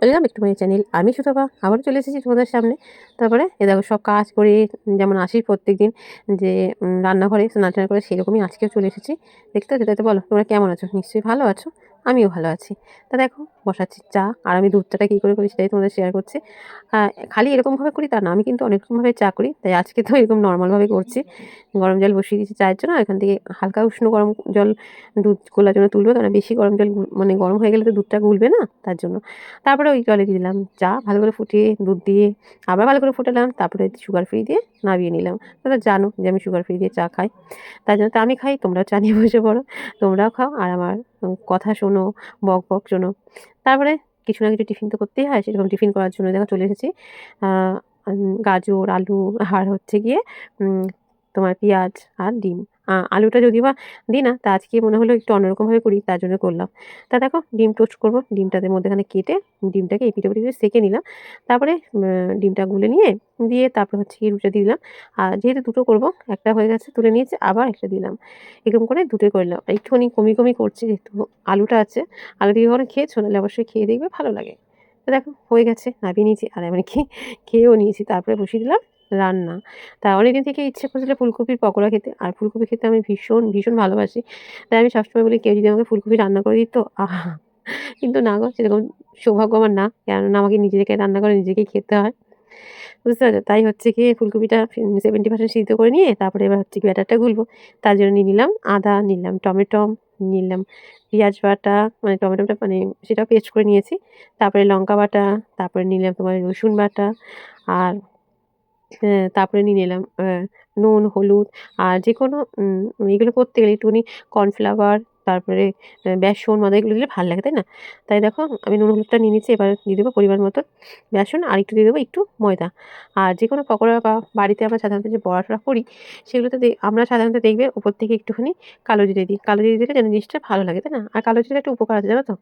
Welcome back to my channel. আমি সুতপা আবারও চলে এসেছি তোমাদের সামনে। তারপরে এ দেখো সব কাজ করে যেমন আসি প্রত্যেকদিন যে রান্নাঘরে স্নান টান করে সেরকমই আজকেও চলে এসেছি। দেখতে হচ্ছে তাই তো, বলো তোমরা কেমন আছো? নিশ্চয়ই ভালো আছো, আমিও ভালো আছি। তা দেখো বসাচ্ছি চা, আর আমি দুধ চাটা কী করে করি সেটাই তোমাদের শেয়ার করছি। খালি এরকমভাবে করি তা না, আমি কিন্তু অনেক রকমভাবে চা করি, তাই আজকে তো এরকম নর্মালভাবে করছি। গরম জল বসিয়ে দিয়েছি চায়ের জন্য, এখান থেকে হালকা উষ্ণ গরম জল দুধ গোলার জন্য তুলবে, কারণ বেশি গরম জল মানে গরম হয়ে গেলে তো দুধটা গুলবে না, তার জন্য। তারপরে ওই জলে দিয়ে দিলাম চা, ভালো করে ফুটিয়ে দুধ দিয়ে আবার ভালো করে ফুটালাম, তারপরে সুগার ফ্রি দিয়ে নামিয়ে নিলাম। তোমরা জানো যে আমি সুগার ফ্রি দিয়ে চা খাই, তার জন্য তো আমি খাই, তোমরাও চা নিয়ে বসে পড়ো, তোমরাও খাও আর আমার কথা শোনো, বক বক শোনো। তারপরে কিছু না কিছু টিফিন তো করতেই হয়, সেরকম টিফিন করার জন্য দেখো চলে এসেছি। গাজর, আলু আর হচ্ছে গিয়ে তোমার পেঁয়াজ আর ডিম। আলুটা যদিও বা দিই না, তা আজকে মনে হলো একটু অন্যরকমভাবে করি, তার জন্য করলাম। তা দেখো ডিম টোস্ট করবো, ডিমটাতে মধ্যেখানে কেটে ডিমটাকে এপিট ওপিট করে সেঁকে নিলাম। তারপরে ডিমটা গুলে নিয়ে দিয়ে তারপরে হচ্ছে কি রুটিটা দিলাম। আর যেহেতু দুটো করবো, একটা হয়ে গেছে তুলে নিয়েছি, আবার একটা দিলাম, এরকম করে দুটোই করলাম। একটুখানি কমিয়ে কমিয়ে করছি যেহেতু আলুটা আছে। আলু দিয়ে কখনো খেয়েছো? নাহলে অবশ্যই খেয়ে দেখবে, ভালো লাগে। তো দেখো হয়ে গেছে, নামিয়ে নিয়েছি আর আমি খেয়েও নিয়েছি। তারপরে বসিয়ে দিলাম রান্না। তা অনেকদিন থেকে ইচ্ছে করছিল ফুলকপির পকোড়া খেতে, আর ফুলকপি খেতে আমি ভীষণ ভীষণ ভালোবাসি। তাই আমি সবসময় বলি কেউ যদি আমাকে ফুলকপি রান্না করে দিত, আহা! কিন্তু না গো, সেরকম সৌভাগ্য আমার না, কেননা আমাকে নিজেকে রান্না করে নিজেকেই খেতে হয়, বুঝতে পারছো? তাই হচ্ছে গিয়ে ফুলকপিটা 70% সিদ্ধ করে নিয়ে তারপরে এবার হচ্ছে কি ব্যাটারটা গুলবো। তার জন্য নিয়ে নিলাম আদা, নিলাম টমেটো, নিলাম পেঁয়াজ বাটা, মানে টমেটোটা মানে সেটা পেস্ট করে নিয়েছি। তারপরে লঙ্কা বাটা, তারপরে নিলাম তোমার রসুন বাটা, আর তারপরে নিয়ে নিলাম নুন, হলুদ, আর যেকোনো এগুলো করতে গেলে একটুখানি কর্নফ্লাওয়ার, তারপরে বেসন, ময়দা এগুলো দিলে ভাল লাগে, তাই না? তাই দেখো আমি নুন, হলুদটা নিয়ে নিচ্ছি। এবার দিয়ে দেবো পরিমাণ মতন বেসন, আর একটু দিয়ে দেবো একটু ময়দা। আর যেকোনো পকোড়া বা বাড়িতে আমরা সাধারণত যে বড়া-টড়া করি, সেগুলোতে আমরা সাধারণত দেখবে উপর থেকে একটুখানি কালো জিরে দিই। কালো জিরে দিলে যেন জিনিসটা ভালো লাগে, তাই না? আর কালো জিরের একটা উপকার আছে জানো তো?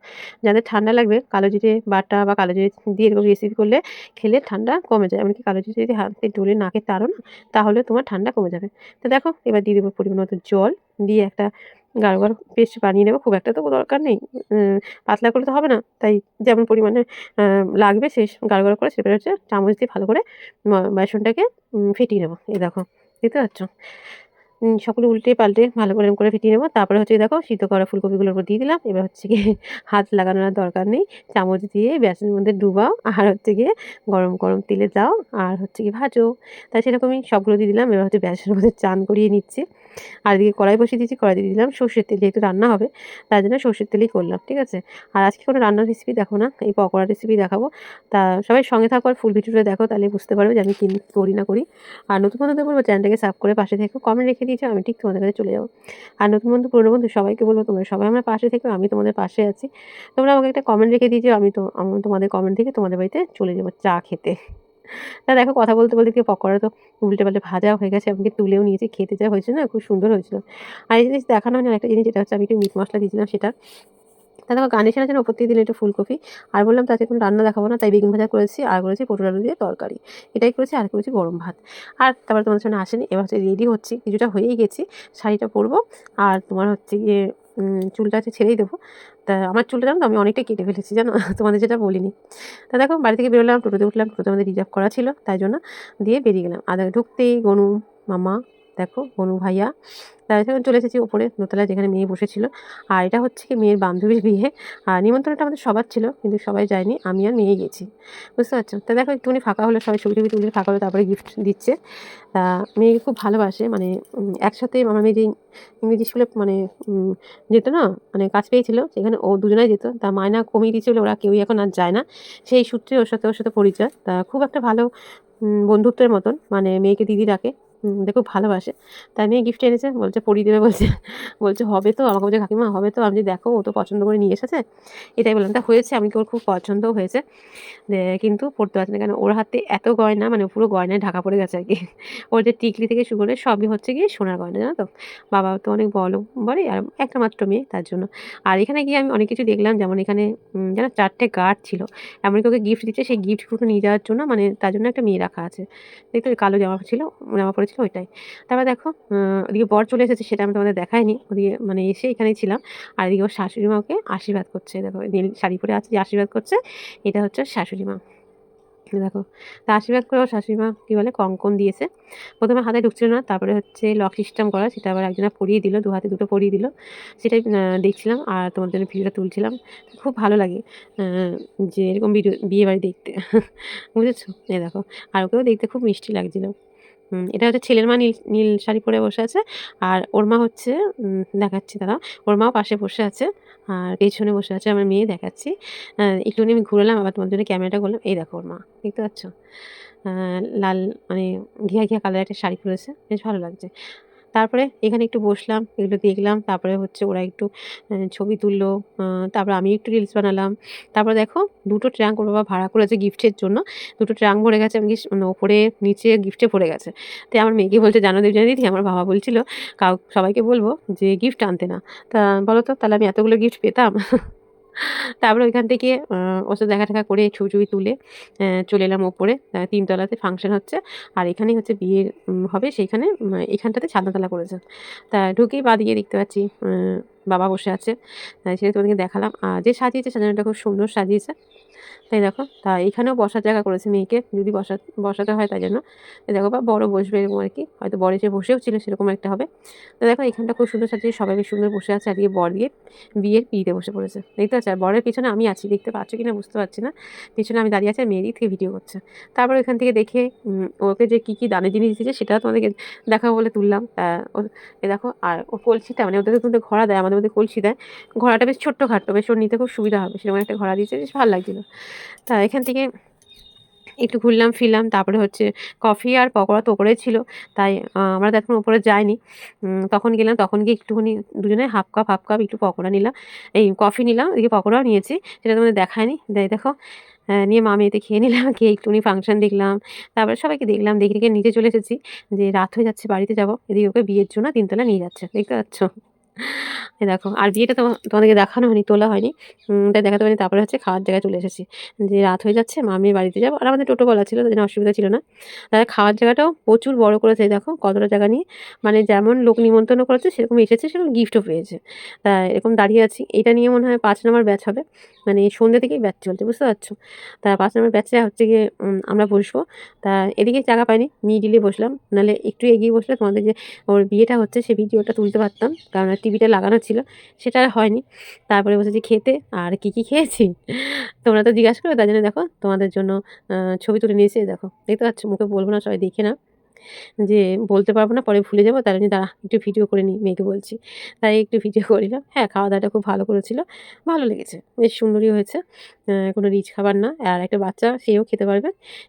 যাদের ঠান্ডা লাগবে কালো জিরে বাটা বা কালো জিরে দিয়ে এরকম রেসিপি করলে খেলে ঠান্ডা কমে যায়। এমনকি কালো জিরে যদি হাতে ডলে নাকে তাড়ো না, তাহলে তোমার ঠান্ডা কমে যাবে। তো দেখো এবার দিয়ে দেবো পরিমাণ মতো জল, দিয়ে একটা গাঢ় গাঢ় পেস্ট বানিয়ে নেবো। খুব একটা তো দরকার নেই, পাতলা করলে তো হবে না। তাই যেমন পরিমাণে লাগবে সেই গাঢ় গাঢ় করে সেটা হচ্ছে চামচ দিয়ে ভালো করে বেসনটাকে ফেটিয়ে নেবো। এই দেখো, দেখতে পাচ্ছ? সকলে উল্টে পাল্টে ভালো করে এরকম করে ফেটিয়ে নেবো। তারপরে হচ্ছে দেখো সিদ্ধ করা ফুলকপিগুলোর উপর দিয়ে দিলাম। এবার হচ্ছে গিয়ে হাত লাগানোর আর দরকার নেই। চামচ দিয়ে বেসনের মধ্যে ডুবাও, আর হচ্ছে গিয়ে গরম গরম তেলে দাও, আর হচ্ছে গিয়ে ভাজো। তাই সেরকমই সবগুলো দিয়ে দিলাম। এবার হচ্ছে বেসনের মধ্যে চান করিয়ে নিচ্ছি। আর এদিকে কড়াই বসিয়ে দিয়েছি, কড়াই দিয়ে দিলাম সর্ষের তেল, যেহেতু রান্না হবে তার জন্য সর্ষের তেলেই করলাম, ঠিক আছে? আর আজকে কোনো রান্নার রেসিপি দেখাবো না, এই পকোড়ার রেসিপি দেখাবো। তা সবাই সঙ্গে থাকো আর ফুল ভিডিওটা দেখো, তাহলে বুঝতে পারবে যে আমি কী করি না করি। আর নতুন বন্ধুদের বলবো চ্যানেলটাকে সাবস্ক্রাইব করে পাশে থেকো, কমেন্ট রেখে দিয়েছো, আমি ঠিক তোমাদের কাছে চলে যাবো। আর নতুন বন্ধু পুরনো বন্ধু সবাইকে বলবো তোমরা সবাই আমার পাশে থেকো, আমি তোমাদের পাশে আছি। তোমরা আমাকে একটা কমেন্ট রেখে দিয়েছো, আমি তোমাদের কমেন্ট থেকে তোমাদের বাড়িতে চলে যাবো চা খেতে। তা দেখো কথা বলতে বলতে কি পকোড়া তো উল্টে পাল্টে ভাজা হয়ে গেছে, এমনকি তুলেও নিয়েছি, খেতে যা হয়েছে না, খুব সুন্দর হয়েছিল। আর এই জিনিস দেখানো হয় না একটা জিনিস, যেটা হচ্ছে আমি একটু মিট মশলা দিয়েছিলাম সেটা। তা দেখো গার্নিশের জন্য ওপর থেকে দিলে একটু ফুলকপি। আর বললাম তো আজকে কোনো রান্না দেখাবো না, তাই বেগুন ভাজা করেছি, আর করেছি পটল আলু দিয়ে তরকারি, এটাই করেছি, আর করেছি গরম ভাত। আর তারপরে তোমাদের সামনে আসেনি, এবার হচ্ছে রেডি হচ্ছি, কিছুটা হয়েই গেছি, শাড়িটা পরবো। আর তোমার হচ্ছে গিয়ে চুলটা হচ্ছে ছেড়েই দেবো। তা আমার চুলটা জানো তো আমি অনেকটাই কেটে ফেলেছি জানো, তোমাদের যেটা বলিনি। তা দেখো বাড়ি থেকে বেরোলাম, টোটোতে উঠলাম, টোটোতে আমাদের রিজার্ভ করা ছিল, তাই জন্য দিয়ে বেরিয়ে গেলাম। আর ঢুকতেই গনু মামা, দেখো গনু ভাইয়া, তার সঙ্গে চলে এসেছি উপরে দোতলায় যেখানে মেয়ে বসেছিল। আর এটা হচ্ছে কি মেয়ের বান্ধবীর বিয়ে। আর নিমন্ত্রণটা আমাদের সবার ছিল, কিন্তু সবাই যায়নি, আমি আর মেয়েই গেছি, বুঝতে পারছো? তা দেখো একটুখানি ফাঁকা হলো, সবাই ছবি টবি তুলে ফাঁকা হলো, তারপরে গিফট দিচ্ছে। তা মেয়েকে খুব ভালোবাসে, মানে একসাথে আমার মেয়ে যে ইংরেজি স্কুলে মানে যেত না, মানে কাজ পেয়েছিল সেখানে ও দুজনাই যেত। তা মায়না কমিয়ে দিয়েছিল, ওরা কেউই এখন আর যায় না। সেই সূত্রে ওর সাথে পরিচয়। তা খুব একটা ভালো বন্ধুত্বের মতন, মানে মেয়েকে দিদি ডাকে, খুব ভালোবাসে। তাই মেয়ে গিফট এনেছে, বলছে পরিয়ে দেবে বলছে। বলছে হবে তো, আমাকে বলছে কাকিমা হবে তো। আমি যে দেখো ও তো পছন্দ করে নিয়ে এসেছে, এটাই বললাম। তা হয়েছে, আমি কি ওর খুব পছন্দও হয়েছে, কিন্তু পড়তে পারছে না, কেন ওর হাতে এত গয়না, মানে পুরো গয়নায় ঢাকা পড়ে গেছে আর কি। ওর যে টিকলি থেকে শুরু করে সবই হচ্ছে গিয়ে সোনার গয়না, জানো তো? বাবা তো অনেক বলে, আর একটা মাত্র মেয়ে, তার জন্য। আর এখানে গিয়ে আমি অনেক কিছু দেখলাম, যেমন এখানে যেন 4টে গার্ড ছিল, এমনকি ওকে গিফট দিচ্ছে, সেই গিফটগুলো নিয়ে যাওয়ার জন্য, মানে তার জন্য একটা মেয়ে রাখা আছে। দেখতে কালো জামা ছিল, জামা পরেছিল, হয়েছিল ওইটাই। তারপর দেখো ওদিকে বর চলে এসেছে, সেটা আমি তোমাদের দেখাইনি। ওদিকে মানে এসে এখানেই ছিলাম। আর এদিকে ওর শাশুড়ি মা ওকে আশীর্বাদ করছে। দেখো নীল শাড়ি পরে আছে যে আশীর্বাদ করছে, এটা হচ্ছে ওর শাশুড়ি মা। দেখো, তা আশীর্বাদ করে ওর শাশুড়ি মা কী বলে কঙ্কন দিয়েছে। প্রথমে হাতে ঢুকছিল না, তারপরে হচ্ছে লক সিস্টেম করা, সেটা আবার একজনা পরিয়ে দিল, 2 হাতে 2টো পরিয়ে দিল। সেটাই দেখছিলাম আর তোমাদের জন্য ভিডিওটা তুলছিলাম। খুব ভালো লাগে আ যে এরকম ভিডিও বিয়েবাড়ি দেখতে। বুঝেছো? এই দেখো, আর ওকেও দেখতে খুব মিষ্টি লাগছিল। এটা হচ্ছে ছেলের মা নীল নীল শাড়ি পরে বসে আছে। আর ওর মা হচ্ছে দেখাচ্ছি দাঁড়াও। ওর মাও পাশে বসে আছে। আর পেছনে বসে আছে আমার মেয়ে, দেখাচ্ছি। একটুখানি আমি ঘুরালাম, আবার তোমাদের জন্য ক্যামেরাটা করলাম। এই দেখো ওর মা। দেখতে পাচ্ছ? আ লাল মানে ঘিয়া, ঘিয়া কালারের একটা শাড়ি পরেছে। বেশ ভালো লাগছে। তারপরে এখানে একটু বসলাম, এগুলো দেখলাম। তারপরে হচ্ছে ওরা একটু ছবি তুললো। আ তারপরে আমিও একটু রিলস বানালাম। তারপরে দেখো 2টো ট্রাঙ্ক ওর বাবা ভাড়া করেছে গিফটের জন্য। 2টো ট্রাঙ্ক ভরে গেছে, আমি মানে ওপরে নিচে গিফটে ভরে গেছে। তাই আমার মেয়েকে বলছে, "জানো দেবযানী দিদি, আমার বাবা বলছিল সবাইকে বলব যে গিফট আনতে না। তা বলো তো তাহলে আমি এতগুলো গিফট পেতাম?" তারপরে ওইখান থেকে ওর সাথে দেখা-টেখা করে ছবি-টবি তুলে চলে এলাম ওপরে। ৩ তলাতে ফাংশন হচ্ছে। আর এখানেই হচ্ছে বিয়ে হবে, সেইখানে এখানটাতে ছাদনাতলা করেছে। তা ঢুকেই বাঁদিকে দেখতে পাচ্ছি বাবা বসে আছে। সেটা তোমাদেরকে দেখালাম। আর যে সাজিয়েছে সাজানোটা খুব সুন্দর সাজিয়েছে। তাই দেখো, তা এখানেও বসার জায়গা করেছে মেয়েকে, যদি বসাতে হয় তাই জন্য। এই দেখো বা বড় বসবে এরকম আরকি। হয়তো বর এসে বসেও ছিল, সেরকম একটা হবে। তো দেখো এখানটা খুব সুন্দর সাজিয়ে সবাই বেশ সুন্দর বসে আছে। আর এদিকে বর গিয়ে বিয়ের পিঁড়িতে বসে পড়েছে। দেখতে পাচ্ছ? আর বরের পিছনে আমি আছি। দেখতে পাচ্ছ কিনা বুঝতে পারছি না। পিছনে আমি দাঁড়িয়ে আছি আর মেয়ে দিক থেকে ভিডিও করছে। তারপর ওখান থেকে দেখে ওকে যে কি, কি দামি জিনিস দিয়েছে সেটাও তোমাদেরকে দেখাবো বলে তুললাম। ও এই দেখো, আর ও কলসিটা মানে ওদের মধ্যে ঘড়া দেয়, আমাদের মধ্যে কলসি দেয়। ঘড়াটা বেশ ছোট্টখাট্টো, বেশ ওর নিতে খুব সুবিধা হবে। সেরকম একটা ঘড়া দিয়েছে, বেশ ভাল লাগছিল। তা এখান থেকে একটু ঘুরলাম ফিরলাম। তারপরে হচ্ছে কফি আর পকোড়া তো ওপরেই ছিল। তাই আমরা তো এখন ওপরে যাইনি। তখন গেলাম, তখন গিয়ে একটুখানি দুজনে হাফ কাপ একটু পকোড়া নিলাম। এই কফি নিলাম, এদিকে পকোড়াও নিয়েছি। সেটা তোমাদের দেখাইনি। দেখো নিয়ে মা-মেয়েতে খেয়ে নিলাম। খেয়ে একটুখানি ফাংশন দেখলাম। তারপরে সবাইকে দেখলাম। দেখে টেখে নিচে চলে এসেছি। যে রাত হয়ে যাচ্ছে, বাড়িতে যাব। এদিকে ওকে বিয়ের জন্য ৩ তলায় নিয়ে যাচ্ছে। দেখতে পাচ্ছ? এই দেখো, আর বিয়েটা তোমাদেরকে দেখানো হয়নি, তোলা হয়নি। তাই দেখাতে পারিনি। তারপরে হচ্ছে খাওয়ার জায়গায় চলে এসেছি। যে রাত হয়ে যাচ্ছে, মা-মেয়ে বাড়িতে যাবো। আর আমাদের টোটোওয়ালা ছিল, তাই জন্য অসুবিধা ছিল না। খাওয়ার জায়গাটাও প্রচুর বড় করেছে। এই দেখো কতটা জায়গা নিয়ে। মানে যেমন লোক নিমন্ত্রণ করেছে সেরকম এসেছে, সেরকম গিফটও পেয়েছে। তা এরকম দাঁড়িয়ে আছি। এটা নিয়ে মনে হয় ৫ নাম্বার ব্যাচ হবে। মানে সন্ধ্যে থেকেই ব্যাচ চলছে, বুঝতে পারছো? তা ৫ নাম্বার ব্যাচে হচ্ছে গিয়ে আমরা বসবো। তা এদিকে জায়গা পাইনি, মিডিলে বসলাম। নাহলে একটু এগিয়ে বসলে তোমাদের যে ওর বিয়েটা হচ্ছে সেই ভিডিওটা তুলতে পারতাম। কারণ টিভিটা লাগানো ছিল, সেটা আর হয়নি। তারপরে বসেছি খেতে। আর কি, কি খেয়েছি তোমরা তো জিজ্ঞাসা করবে, তাই জন্য দেখো তোমাদের জন্য আ ছবি তুলে নিয়েছি। এই দেখো, দেখতে পাচ্ছ? মুখে বলব না, সবাই দেখে নাও। যে বলতে পারব না, পরে ভুলে যাব। তার জন্য দাঁড়া একটু ভিডিও করে নিই, মেয়েকে বলছি। তাই একটু ভিডিও করে নিলাম। হ্যাঁ, খাওয়া-দাওয়াটা খুব ভালো করেছিল। ভালো লেগেছে। বেশ সুন্দরই হয়েছে। কোনো রিচ খাবার না। আর একটা বাচ্চা, সেও খেতে পারবে।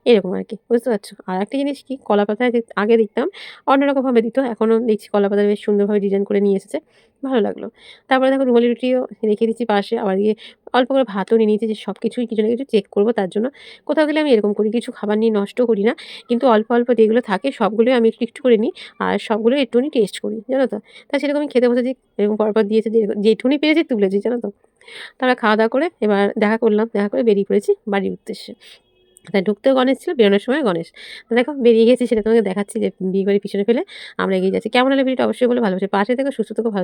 এরকম আরকি। বুঝতে পারছো? আর একটা জিনিস কি, কলা পাতায় আগে দেখতাম অন্যরকমভাবে দিত। এখনো দেখছি কলা পাতায় বেশ সুন্দরভাবে ডিজাইন করে নিয়ে এসেছে। ভালো লাগলো। তারপরে দেখো রুমালি রুটিও রেখে দিচ্ছি পাশে। আবার গিয়ে অল্প করে ভাতও নিয়ে নিয়েছি, যে সবকিছুই কিছু না কিছু চেক করব তার জন্য। কোথাও গেলে আমি এরকম করি, কিছু খাবার নিয়ে নষ্ট করি না। কিন্তু অল্প, অল্প যেগুলো থাকে সবগুলোই আমি একটু, একটু করে নিই। আর সবগুলোই একটুখানি টেস্ট করি, জানো তো? তাই সেরকমই খেতে বসেছি। এরকম পরপর দিয়েছে, যেটুকুনি পেরেছি তুলেছি, জানো তো? তারপরে খাওয়া-দাওয়া করে এবার দেখা করলাম। দেখা করে বেরিয়ে পড়েছি বাড়ির উদ্দেশ্যে। তাই ঢুকতেও গণেশ ছিল, বেরোনোর সময় গণেশ। তো দেখো বেরিয়ে গেছি, সেটা তোমাকে দেখাচ্ছি যে বিয়ে বাড়ির পিছনে ফেলে আমরা এগিয়ে যাচ্ছি। কেমন হলো ভিডিওটা অবশ্যই বলো, ভালোবাসে পাশে থেকো, সুস্থ থেকো, ভালো